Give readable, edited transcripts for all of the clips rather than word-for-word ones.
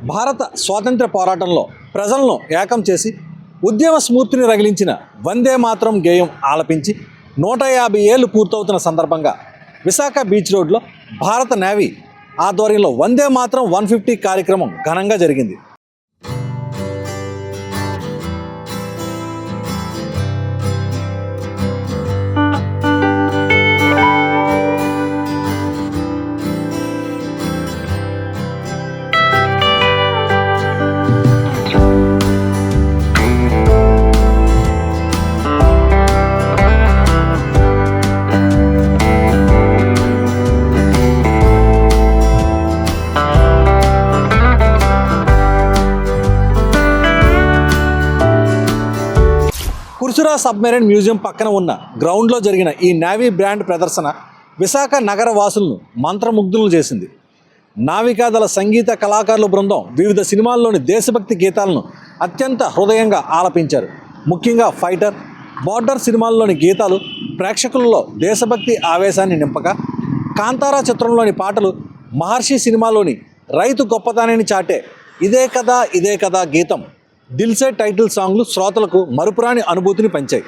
భారత స్వాతంత్ర్య పోరాటంలో ప్రజలను ఏకం చేసి ఉద్యమ స్ఫూర్తిని రగిలించిన వందే మాతరం గేయం ఆలపించి 150 ఏళ్లు పూర్తవుతున్న సందర్భంగా విశాఖ బీచ్ రోడ్లో భారత నేవీ ఆధ్వర్యంలో వందే మాతరం 150 కార్యక్రమం ఘనంగా జరిగింది. కుర్సురా సబ్మెరైన్ మ్యూజియం పక్కన ఉన్న గ్రౌండ్లో జరిగిన ఈ నేవీ బ్రాండ్ ప్రదర్శన విశాఖ నగర వాసులను మంత్రముగ్ధులను చేసింది. నావికాదళ సంగీత కళాకారుల బృందం వివిధ సినిమాల్లోని దేశభక్తి గీతాలను అత్యంత హృదయంగా ఆలపించారు. ముఖ్యంగా ఫైటర్, బార్డర్ సినిమాల్లోని గీతాలు ప్రేక్షకులలో దేశభక్తి ఆవేశాన్ని నింపగా, కాంతారా చిత్రంలోని పాటలు మహర్షి సినిమాలోని రైతు గొప్పతనాన్ని చాటే ఇదే కథ గీతం దిల్సే టైటిల్ సాంగ్లు శ్రోతలకు మరుపురాని అనుభూతిని పంచాయి.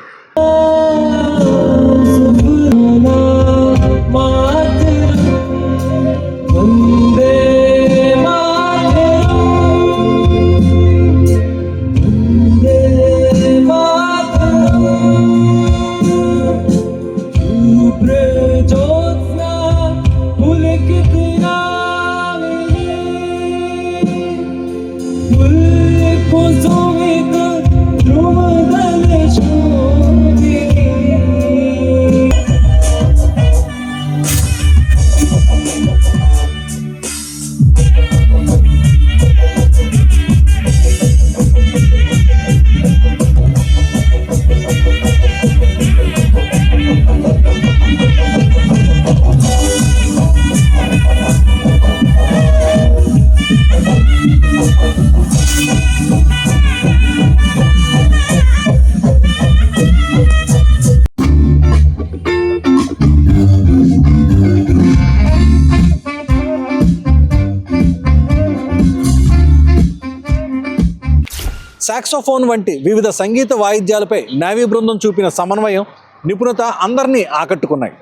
సాక్సోఫోన్ వంటి వివిధ సంగీత వాయిద్యాలపై నేవీ బృందం చూపిన సమన్వయం, నిపుణత అందరినీ ఆకట్టుకున్నాయి.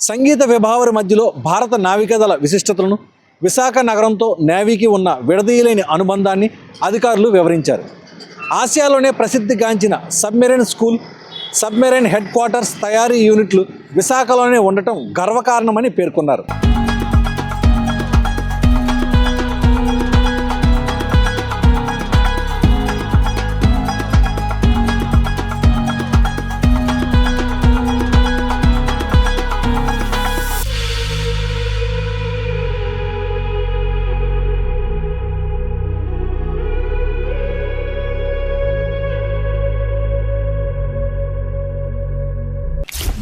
సంగీత విభావరి మధ్యలో భారత నావికాదళ విశిష్టతలను, విశాఖ నగరంతో నేవీకి ఉన్న విడదీయలేని అనుబంధాన్ని అధికారులు వివరించారు. ఆసియాలోనే ప్రసిద్ధిగాంచిన submarine school, submarine head quarters తయారీ యూనిట్లు విశాఖలోనే ఉండటం గర్వకారణమని పేర్కొన్నారు.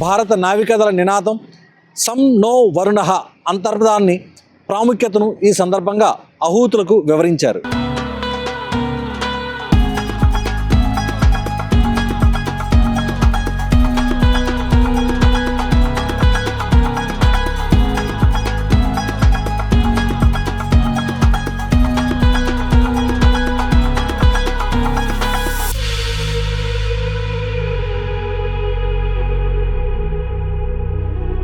భారత నావికాదళ నినాదం సం నో వరుణః అంతర్ధాన్ని ప్రాముఖ్యతను ఈ సందర్భంగా ఆహూతులకు వివరించారు.